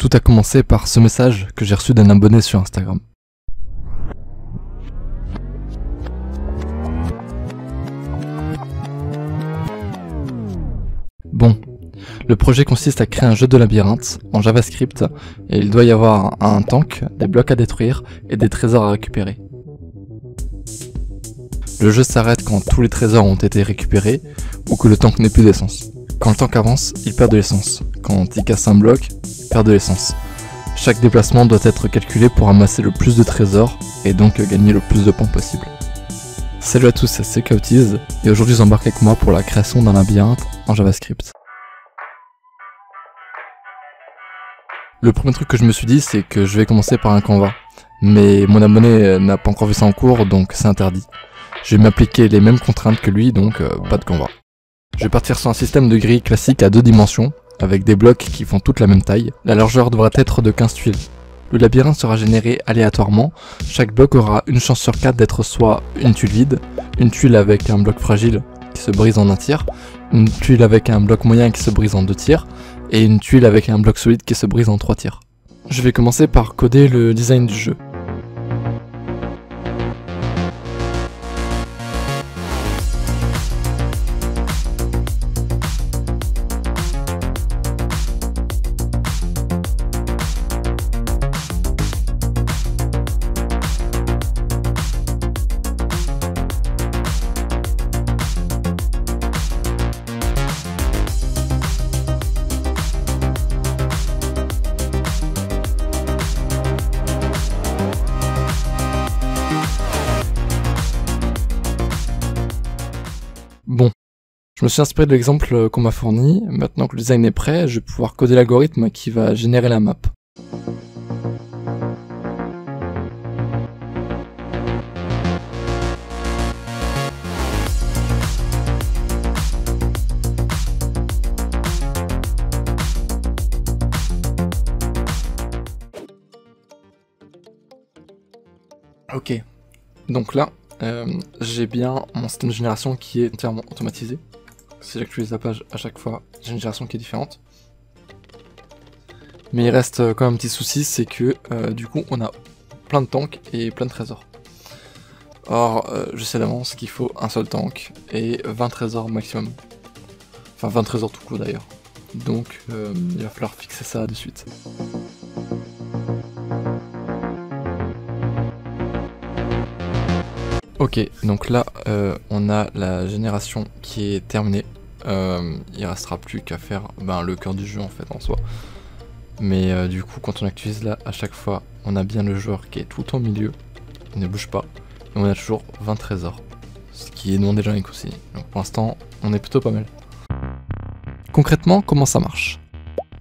Tout a commencé par ce message que j'ai reçu d'un abonné sur Instagram. Bon, le projet consiste à créer un jeu de labyrinthe en JavaScript et il doit y avoir un tank, des blocs à détruire et des trésors à récupérer. Le jeu s'arrête quand tous les trésors ont été récupérés ou que le tank n'ait plus d'essence. Quand le tank avance, il perd de l'essence. Quand il casse un bloc, il perd de l'essence. Chaque déplacement doit être calculé pour amasser le plus de trésors et donc gagner le plus de points possible. Salut à tous, c'est Chaotiz et aujourd'hui j'embarque avec moi pour la création d'un labyrinthe en JavaScript. Le premier truc que je me suis dit, c'est que je vais commencer par un Canva. Mais mon abonné n'a pas encore vu ça en cours, donc c'est interdit. Je vais m'appliquer les mêmes contraintes que lui, donc pas de Canva. Je vais partir sur un système de grille classique à 2 dimensions, avec des blocs qui font toute la même taille. La largeur devra être de 15 tuiles. Le labyrinthe sera généré aléatoirement. Chaque bloc aura une chance sur 4 d'être soit une tuile vide, une tuile avec un bloc fragile qui se brise en un tiers, une tuile avec un bloc moyen qui se brise en 2 tiers, et une tuile avec un bloc solide qui se brise en 3 tiers. Je vais commencer par coder le design du jeu. Bon, je me suis inspiré de l'exemple qu'on m'a fourni. Maintenant que le design est prêt, je vais pouvoir coder l'algorithme qui va générer la map. Ok, donc là, j'ai bien mon système de génération qui est entièrement automatisé. Si j'actualise la page à chaque fois, j'ai une génération qui est différente. Mais il reste quand même un petit souci, c'est que du coup on a plein de tanks et plein de trésors. Or, je sais d'avance qu'il faut un seul tank et 20 trésors maximum. Enfin 20 trésors tout court d'ailleurs. Donc il va falloir fixer ça de suite. Ok, donc là on a la génération qui est terminée. Il restera plus qu'à faire le cœur du jeu en fait en soi. Mais du coup quand on actualise là, à chaque fois on a bien le joueur qui est tout au milieu, il ne bouge pas, et on a toujours 20 trésors. Ce qui est demandé dans les aussi. Donc pour l'instant on est plutôt pas mal. Concrètement, comment ça marche?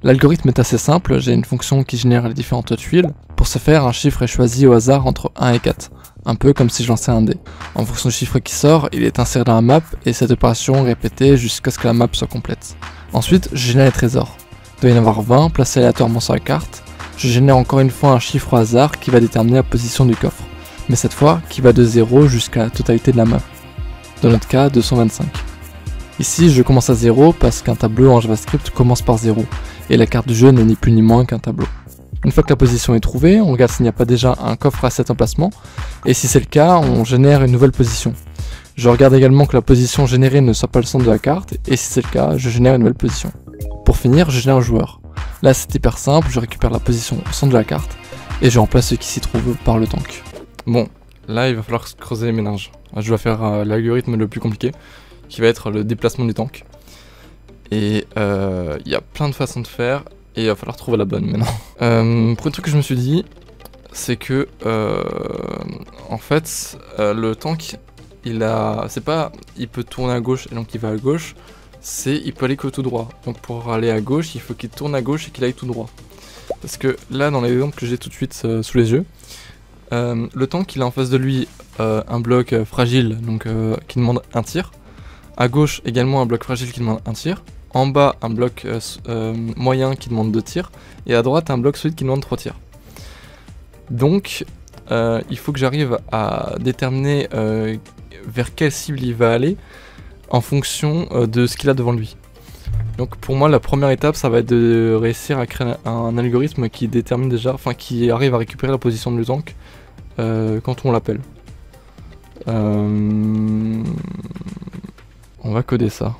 L'algorithme est assez simple, j'ai une fonction qui génère les différentes tuiles. Pour ce faire, un chiffre est choisi au hasard entre 1 et 4. Un peu comme si je lançais un dé. En fonction du chiffre qui sort, il est inséré dans la map et cette opération est répétée jusqu'à ce que la map soit complète. Ensuite, je génère les trésors. Il doit y en avoir 20 placés aléatoirement sur la carte. Je génère encore une fois un chiffre au hasard qui va déterminer la position du coffre. Mais cette fois, qui va de 0 jusqu'à la totalité de la map. Dans notre cas, 225. Ici, je commence à 0 parce qu'un tableau en JavaScript commence par 0. Et la carte du jeu n'est ni plus ni moins qu'un tableau. Une fois que la position est trouvée, on regarde s'il n'y a pas déjà un coffre à cet emplacement, et si c'est le cas, on génère une nouvelle position. Je regarde également que la position générée ne soit pas le centre de la carte, et si c'est le cas, je génère une nouvelle position. Pour finir, je génère un joueur. Là c'est hyper simple, je récupère la position au centre de la carte, et je remplace ce qui s'y trouve par le tank. Bon, là il va falloir creuser les méninges. Je vais faire l'algorithme le plus compliqué, qui va être le déplacement du tank. Et il y a plein de façons de faire, et il va falloir trouver la bonne maintenant. Premier truc que je me suis dit, c'est que en fait le tank il peut tourner à gauche et donc il va à gauche, il peut aller que tout droit. Donc pour aller à gauche, il faut qu'il tourne à gauche et qu'il aille tout droit. Parce que là dans l'exemple que j'ai tout de suite sous les yeux, le tank il a en face de lui un bloc fragile donc qui demande un tir. À gauche également un bloc fragile qui demande un tir. En bas, un bloc moyen qui demande 2 tirs. Et à droite, un bloc solide qui demande 3 tirs. Donc, il faut que j'arrive à déterminer vers quelle cible il va aller en fonction de ce qu'il a devant lui. Donc pour moi la première étape ça va être de réussir à créer un algorithme qui détermine déjà, enfin qui arrive à récupérer la position du tank quand on l'appelle. On va coder ça.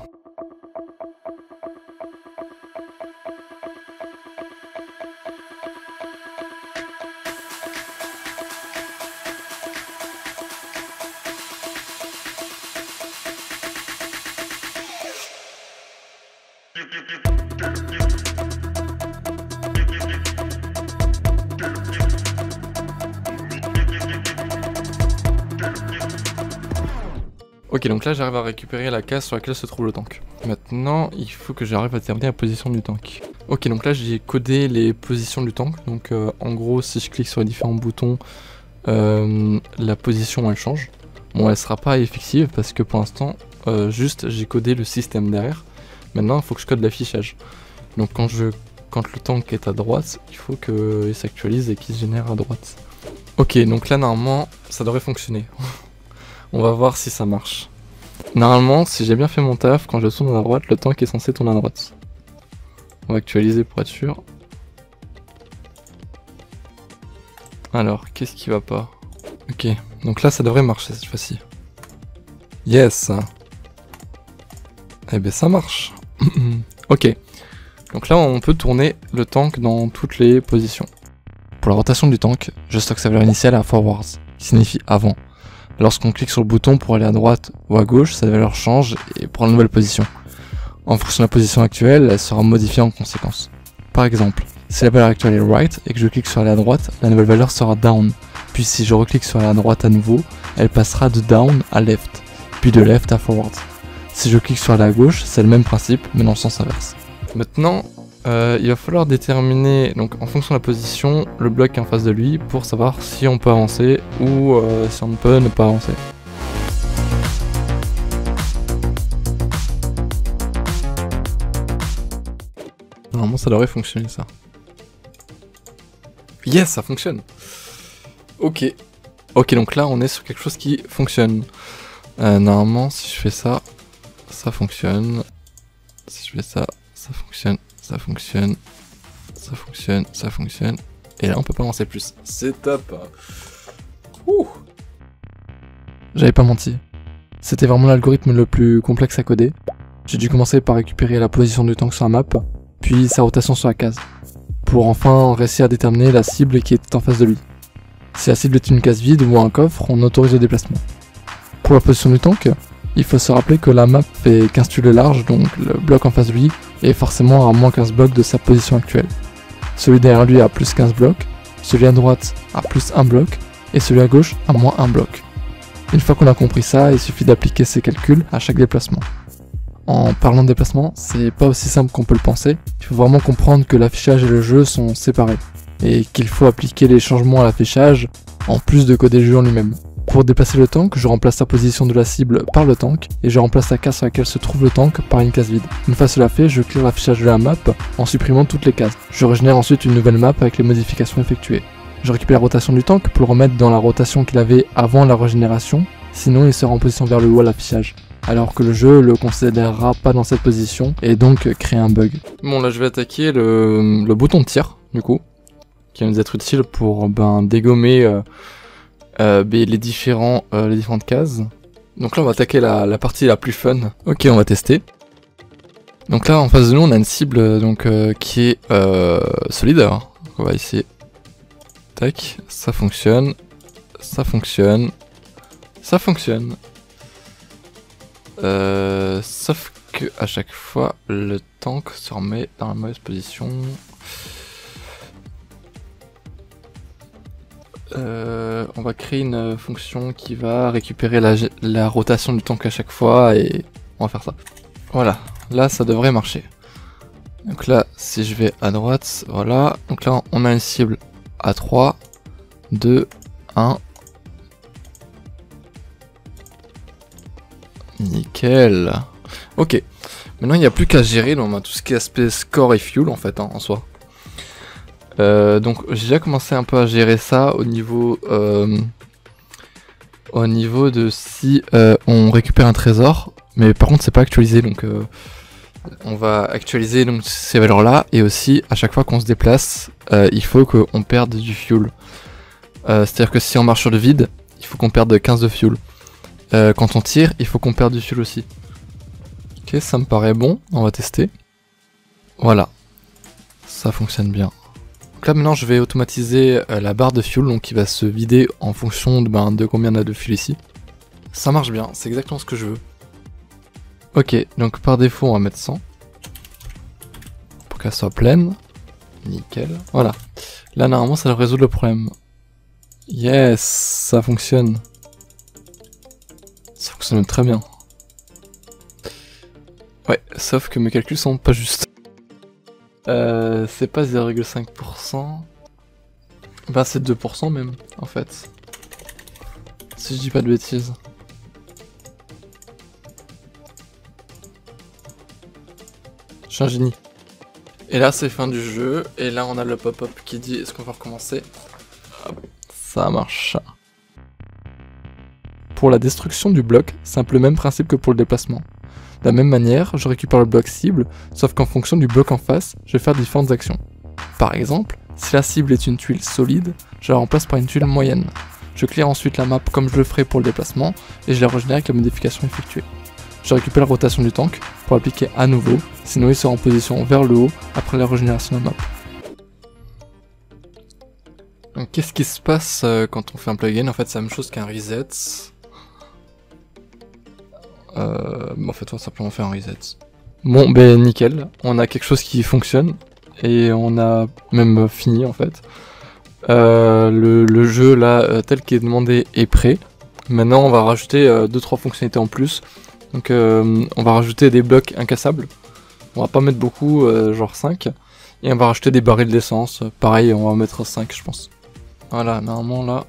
Ok, donc là j'arrive à récupérer la case sur laquelle se trouve le tank. Maintenant, il faut que j'arrive à déterminer la position du tank. Ok, donc là j'ai codé les positions du tank. Donc en gros, si je clique sur les différents boutons, la position elle change. Bon, elle sera pas effective parce que pour l'instant, juste j'ai codé le système derrière. Maintenant, il faut que je code l'affichage. Donc quand le tank est à droite, il faut qu'il s'actualise et qu'il se génère à droite. Ok, donc là normalement, ça devrait fonctionner. On va voir si ça marche. Normalement, si j'ai bien fait mon taf, quand je tourne à droite, le tank est censé tourner à droite. On va actualiser pour être sûr. Alors, qu'est-ce qui va pas? Ok, donc là ça devrait marcher cette fois-ci. Yes. Eh ben ça marche. Ok. Donc là on peut tourner le tank dans toutes les positions. Pour la rotation du tank, je stocke sa valeur initiale à forwards, qui signifie avant. Lorsqu'on clique sur le bouton pour aller à droite ou à gauche, sa valeur change et prend une nouvelle position. En fonction de la position actuelle, elle sera modifiée en conséquence. Par exemple, si la valeur actuelle est right et que je clique sur aller à droite, la nouvelle valeur sera down. Puis si je reclique sur aller à droite à nouveau, elle passera de down à left, puis de left à forward. Si je clique sur aller à gauche, c'est le même principe, mais dans le sens inverse. Maintenant, il va falloir déterminer, donc en fonction de la position, le bloc qui est en face de lui pour savoir si on peut avancer ou si on peut ne pas avancer. Normalement ça devrait fonctionner ça. Yes, ça fonctionne. Ok. Ok, donc là on est sur quelque chose qui fonctionne. Normalement si je fais ça, ça fonctionne. Si je fais ça, ça fonctionne. Ça fonctionne, ça fonctionne, ça fonctionne. Et là on peut pas avancer plus. C'est top. Ouh. J'avais pas menti. C'était vraiment l'algorithme le plus complexe à coder. J'ai dû commencer par récupérer la position du tank sur la map, puis sa rotation sur la case, pour enfin réussir à déterminer la cible qui était en face de lui. Si la cible est une case vide ou un coffre, on autorise le déplacement. Pour la position du tank, il faut se rappeler que la map fait 15 tuiles de large, donc le bloc en face de lui est forcément à moins 15 blocs de sa position actuelle. Celui derrière lui a plus 15 blocs, celui à droite a plus 1 bloc, et celui à gauche a moins 1 bloc. Une fois qu'on a compris ça, il suffit d'appliquer ces calculs à chaque déplacement. En parlant de déplacement, c'est pas aussi simple qu'on peut le penser, il faut vraiment comprendre que l'affichage et le jeu sont séparés, et qu'il faut appliquer les changements à l'affichage en plus de coder le jeu en lui-même. Pour déplacer le tank, je remplace la position de la cible par le tank et je remplace la case sur laquelle se trouve le tank par une case vide. Une fois cela fait, je clear l'affichage de la map en supprimant toutes les cases. Je régénère ensuite une nouvelle map avec les modifications effectuées. Je récupère la rotation du tank pour le remettre dans la rotation qu'il avait avant la régénération, sinon il sera en position vers le haut à l'affichage. Alors que le jeu le considérera pas dans cette position et donc créer un bug. Bon là je vais attaquer le bouton de tir du coup, qui va nous être utile pour dégommer les différentes cases. Donc là on va attaquer la partie la plus fun. Ok, on va tester. Donc là en face de nous on a une cible qui est solide. Donc on va essayer. Tac, ça fonctionne. Ça fonctionne. Ça fonctionne. Sauf que à chaque fois le tank se remet dans la mauvaise position. On va créer une fonction qui va récupérer la rotation du tank à chaque fois et on va faire ça. Voilà, là ça devrait marcher. Donc là, si je vais à droite, voilà. Donc là, on a une cible à 3, 2, 1. Nickel. Ok. Maintenant, il n'y a plus qu'à gérer donc, tout ce qui est aspect score et fuel en fait, en soi. Donc j'ai déjà commencé un peu à gérer ça au niveau de si on récupère un trésor, mais par contre c'est pas actualisé donc On va actualiser donc ces valeurs-là, et aussi à chaque fois qu'on se déplace, il faut qu'on perde du fuel. C'est-à-dire que si on marche sur le vide, il faut qu'on perde 15 de fuel. Quand on tire, il faut qu'on perde du fuel aussi. Ok, ça me paraît bon, on va tester. Voilà, ça fonctionne bien. Donc là maintenant je vais automatiser la barre de fuel, donc qui va se vider en fonction de combien on a de fuel ici. Ça marche bien, c'est exactement ce que je veux. Ok, donc par défaut on va mettre 100. Pour qu'elle soit pleine. Nickel, voilà. Là normalement ça devrait résoudre le problème. Yes, ça fonctionne. Ça fonctionne très bien. Ouais, sauf que mes calculs sont pas justes. C'est pas 0,5%. Bah c'est 2% même, en fait. Si je dis pas de bêtises. Je suis un génie. Et là c'est fin du jeu, et là on a le pop-up qui dit est-ce qu'on va recommencer. Hop, ça marche. Pour la destruction du bloc, c'est un peu le même principe que pour le déplacement. De la même manière, je récupère le bloc cible, sauf qu'en fonction du bloc en face, je vais faire différentes actions. Par exemple, si la cible est une tuile solide, je la remplace par une tuile moyenne. Je clear ensuite la map comme je le ferai pour le déplacement, et je la régénère avec la modification effectuée. Je récupère la rotation du tank pour l'appliquer à nouveau, sinon il sera en position vers le haut après la régénération de la map. Donc qu'est-ce qui se passe quand on fait un plugin? En fait c'est la même chose qu'un reset. En fait on va simplement faire un reset. Bon ben nickel, on a quelque chose qui fonctionne, et on a même fini en fait. Le jeu là tel qu'il est demandé est prêt. Maintenant on va rajouter 2-3 fonctionnalités en plus. Donc on va rajouter des blocs incassables. On va pas mettre beaucoup, genre 5. Et on va rajouter des barils d'essence. Pareil, on va en mettre 5 je pense. Voilà, normalement là,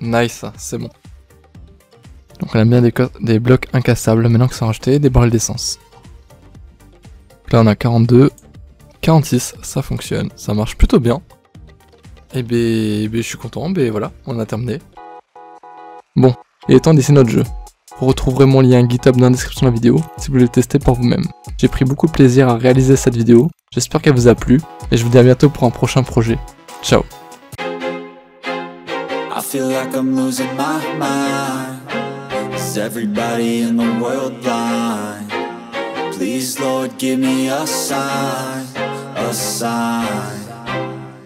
nice, c'est bon. Donc on a bien des blocs incassables maintenant que c'est rajouté, des barils d'essence. Là on a 42, 46, ça fonctionne, ça marche plutôt bien. Et je suis content, voilà, on a terminé. Bon, il est temps d'essayer notre jeu. Vous retrouverez mon lien GitHub dans la description de la vidéo si vous voulez le tester par vous-même. J'ai pris beaucoup de plaisir à réaliser cette vidéo, j'espère qu'elle vous a plu, et je vous dis à bientôt pour un prochain projet. Ciao. I feel like I'm losing my mind. Is everybody in the world blind? Please Lord give me a sign, a sign.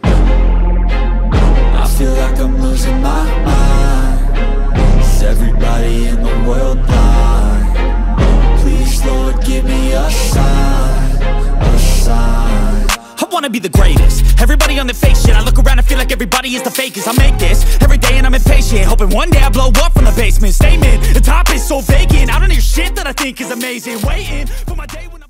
I feel like I'm losing my mind. Is everybody in the world blind? Please Lord give me a sign, a sign. I wanna be the greatest. Everybody on the fake shit. I look around and feel like everybody is the fakest. I make this every day and I'm impatient, hoping one day I blow up from the basement. Statement, the top is so vacant. I don't hear shit that I think is amazing. Waiting for my day.